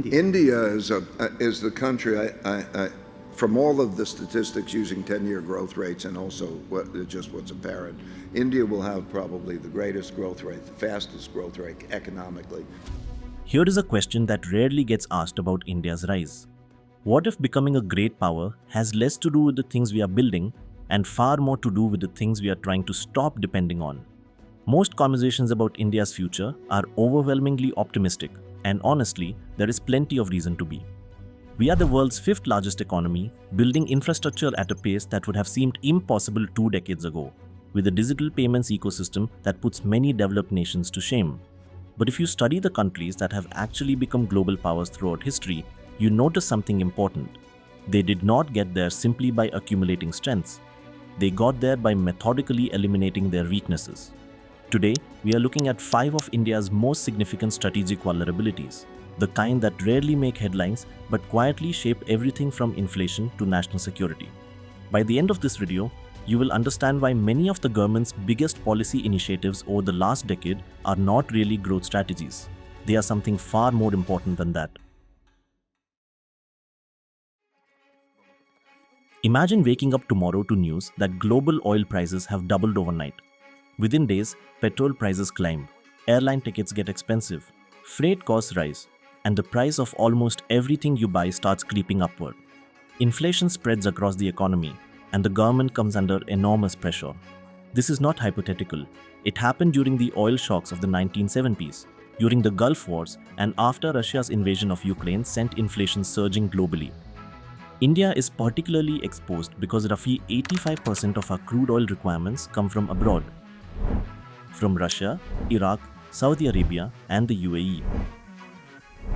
India is the country, from all of the statistics using 10-year growth rates and also just what's apparent, India will have probably the greatest growth rate, the fastest growth rate economically. Here is a question that rarely gets asked about India's rise. What if becoming a great power has less to do with the things we are building and far more to do with the things we are trying to stop depending on? Most conversations about India's future are overwhelmingly optimistic, and honestly, there is plenty of reason to be. We are the world's fifth largest economy, building infrastructure at a pace that would have seemed impossible 2 decades ago, with a digital payments ecosystem that puts many developed nations to shame. But if you study the countries that have actually become global powers throughout history, you notice something important. They did not get there simply by accumulating strengths. They got there by methodically eliminating their weaknesses. Today, we are looking at 5 of India's most significant strategic vulnerabilities, the kind that rarely make headlines but quietly shape everything from inflation to national security. By the end of this video, you will understand why many of the government's biggest policy initiatives over the last decade are not really growth strategies. They are something far more important than that. Imagine waking up tomorrow to news that global oil prices have doubled overnight. Within days, petrol prices climb, airline tickets get expensive, freight costs rise, and the price of almost everything you buy starts creeping upward. Inflation spreads across the economy, and the government comes under enormous pressure. This is not hypothetical. It happened during the oil shocks of the 1970s, during the Gulf Wars, and after Russia's invasion of Ukraine sent inflation surging globally. India is particularly exposed because roughly 85% of our crude oil requirements come from abroad, from Russia, Iraq, Saudi Arabia, and the UAE.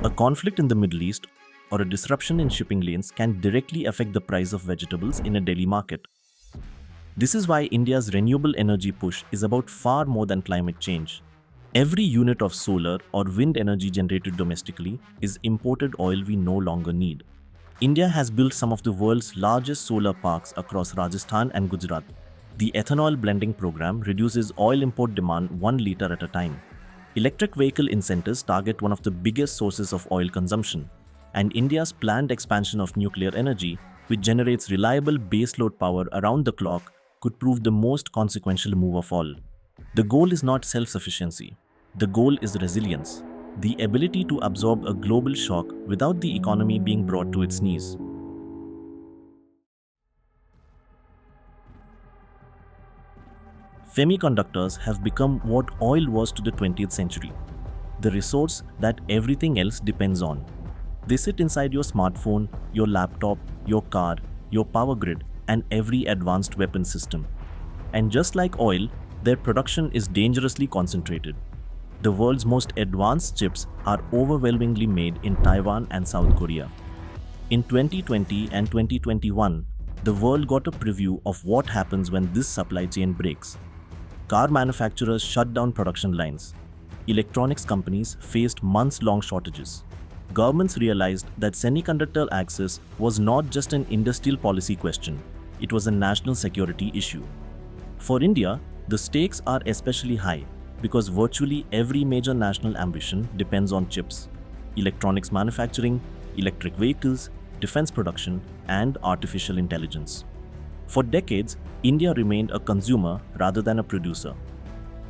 A conflict in the Middle East or a disruption in shipping lanes can directly affect the price of vegetables in a daily market. This is why India's renewable energy push is about far more than climate change. Every unit of solar or wind energy generated domestically is imported oil we no longer need. India has built some of the world's largest solar parks across Rajasthan and Gujarat. The ethanol blending program reduces oil import demand 1 liter at a time. Electric vehicle incentives target one of the biggest sources of oil consumption. And India's planned expansion of nuclear energy, which generates reliable baseload power around the clock, could prove the most consequential move of all. The goal is not self-sufficiency. The goal is resilience. The ability to absorb a global shock without the economy being brought to its knees. Semiconductors have become what oil was to the 20th century, the resource that everything else depends on. They sit inside your smartphone, your laptop, your car, your power grid, and every advanced weapon system. And just like oil, their production is dangerously concentrated. The world's most advanced chips are overwhelmingly made in Taiwan and South Korea. In 2020 and 2021, the world got a preview of what happens when this supply chain breaks. Car manufacturers shut down production lines. Electronics companies faced months-long shortages. Governments realized that semiconductor access was not just an industrial policy question, it was a national security issue. For India, the stakes are especially high because virtually every major national ambition depends on chips, electronics manufacturing, electric vehicles, defense production, and artificial intelligence. For decades, India remained a consumer rather than a producer.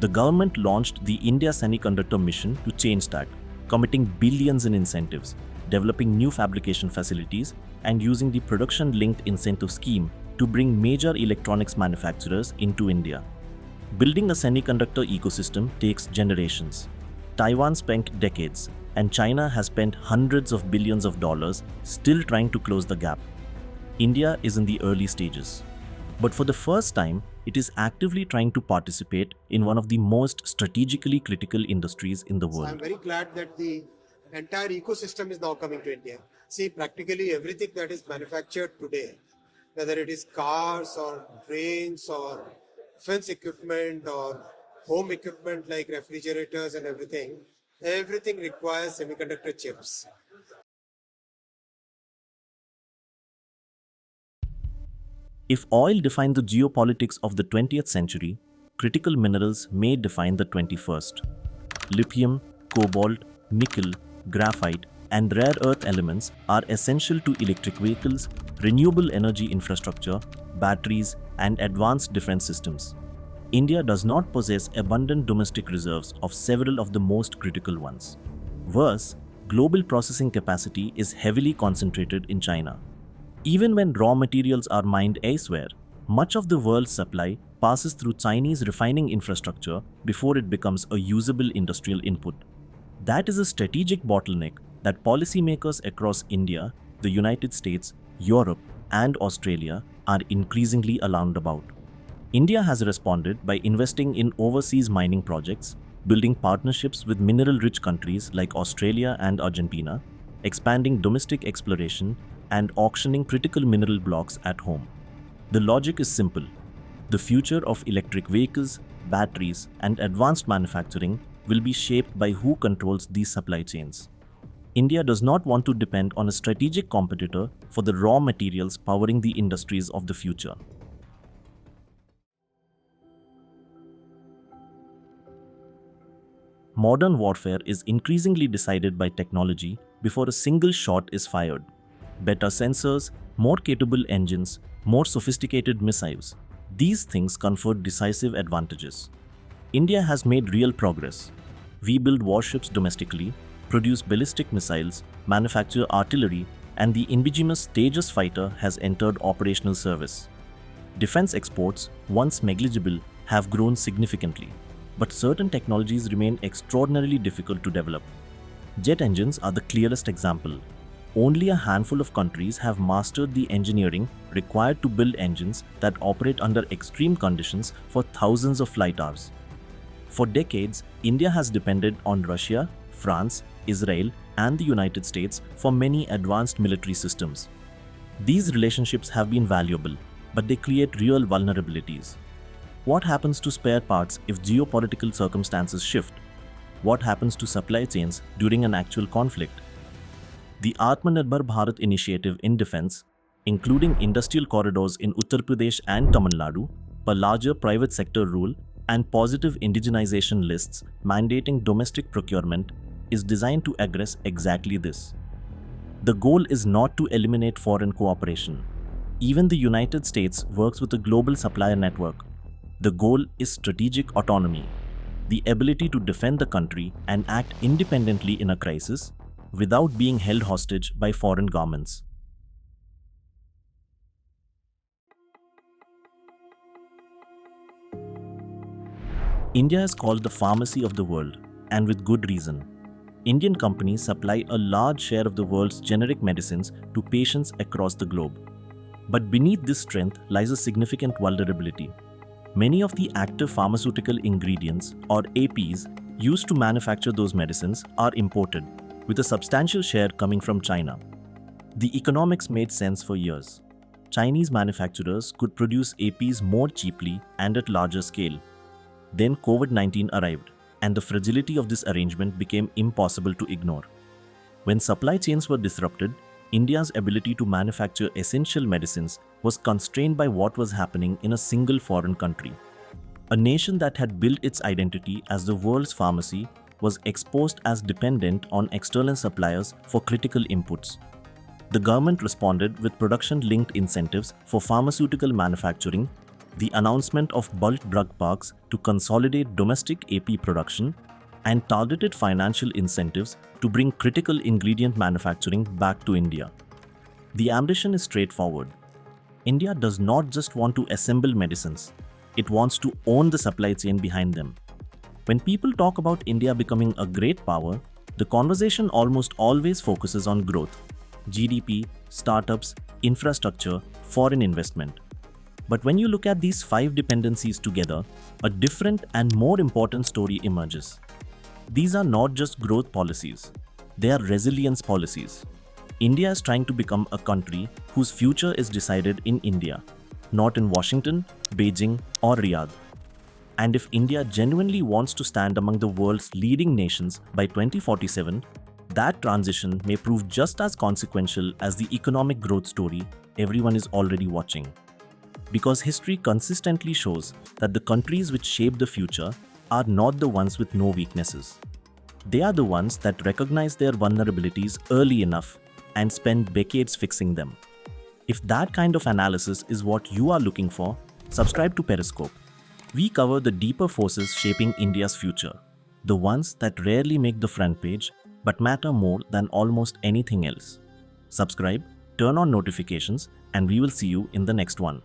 The government launched the India Semiconductor Mission to change that, committing billions in incentives, developing new fabrication facilities, and using the production-linked incentive scheme to bring major electronics manufacturers into India. Building a semiconductor ecosystem takes generations. Taiwan spent decades, and China has spent hundreds of billions of dollars still trying to close the gap. India is in the early stages. But for the first time, it is actively trying to participate in one of the most strategically critical industries in the world. I'm very glad that the entire ecosystem is now coming to India. See, practically everything that is manufactured today, whether it is cars or trains or defense equipment or home equipment like refrigerators and everything requires semiconductor chips. If oil defined the geopolitics of the 20th century, critical minerals may define the 21st. Lithium, cobalt, nickel, graphite, and rare earth elements are essential to electric vehicles, renewable energy infrastructure, batteries, and advanced defense systems. India does not possess abundant domestic reserves of several of the most critical ones. Worse, global processing capacity is heavily concentrated in China. Even when raw materials are mined elsewhere, much of the world's supply passes through Chinese refining infrastructure before it becomes a usable industrial input. That is a strategic bottleneck that policymakers across India, the United States, Europe, and Australia are increasingly alarmed about. India has responded by investing in overseas mining projects, building partnerships with mineral-rich countries like Australia and Argentina, expanding domestic exploration, and auctioning critical mineral blocks at home. The logic is simple. The future of electric vehicles, batteries, and advanced manufacturing will be shaped by who controls these supply chains. India does not want to depend on a strategic competitor for the raw materials powering the industries of the future. Modern warfare is increasingly decided by technology before a single shot is fired. Better sensors, more capable engines, more sophisticated missiles. These things confer decisive advantages. India has made real progress. We build warships domestically, produce ballistic missiles, manufacture artillery, and the indigenous Tejas fighter has entered operational service. Defense exports, once negligible, have grown significantly, but certain technologies remain extraordinarily difficult to develop. Jet engines are the clearest example. Only a handful of countries have mastered the engineering required to build engines that operate under extreme conditions for thousands of flight hours. For decades, India has depended on Russia, France, Israel, and the United States for many advanced military systems. These relationships have been valuable, but they create real vulnerabilities. What happens to spare parts if geopolitical circumstances shift? What happens to supply chains during an actual conflict? The Atmanirbhar Bharat initiative in defense, including industrial corridors in Uttar Pradesh and Tamil Nadu, a larger private sector rule, and positive indigenization lists mandating domestic procurement, is designed to address exactly this. The goal is not to eliminate foreign cooperation. Even the United States works with a global supplier network. The goal is strategic autonomy, the ability to defend the country and act independently in a crisis without being held hostage by foreign governments. India is called the pharmacy of the world, and with good reason. Indian companies supply a large share of the world's generic medicines to patients across the globe. But beneath this strength lies a significant vulnerability. Many of the active pharmaceutical ingredients, or APs, used to manufacture those medicines are imported, with a substantial share coming from China. The economics made sense for years. Chinese manufacturers could produce APs more cheaply and at larger scale. Then COVID-19 arrived, and the fragility of this arrangement became impossible to ignore. When supply chains were disrupted, India's ability to manufacture essential medicines was constrained by what was happening in a single foreign country. A nation that had built its identity as the world's pharmacy was exposed as dependent on external suppliers for critical inputs. The government responded with production-linked incentives for pharmaceutical manufacturing, the announcement of bulk drug parks to consolidate domestic AP production, and targeted financial incentives to bring critical ingredient manufacturing back to India. The ambition is straightforward. India does not just want to assemble medicines, it wants to own the supply chain behind them. When people talk about India becoming a great power, the conversation almost always focuses on growth, GDP, startups, infrastructure, foreign investment. But when you look at these 5 dependencies together, a different and more important story emerges. These are not just growth policies, they are resilience policies. India is trying to become a country whose future is decided in India, not in Washington, Beijing, or Riyadh. And if India genuinely wants to stand among the world's leading nations by 2047, that transition may prove just as consequential as the economic growth story everyone is already watching. Because history consistently shows that the countries which shape the future are not the ones with no weaknesses. They are the ones that recognize their vulnerabilities early enough and spend decades fixing them. If that kind of analysis is what you are looking for, subscribe to Periscope. We cover the deeper forces shaping India's future, the ones that rarely make the front page but matter more than almost anything else. Subscribe, turn on notifications, and we will see you in the next one.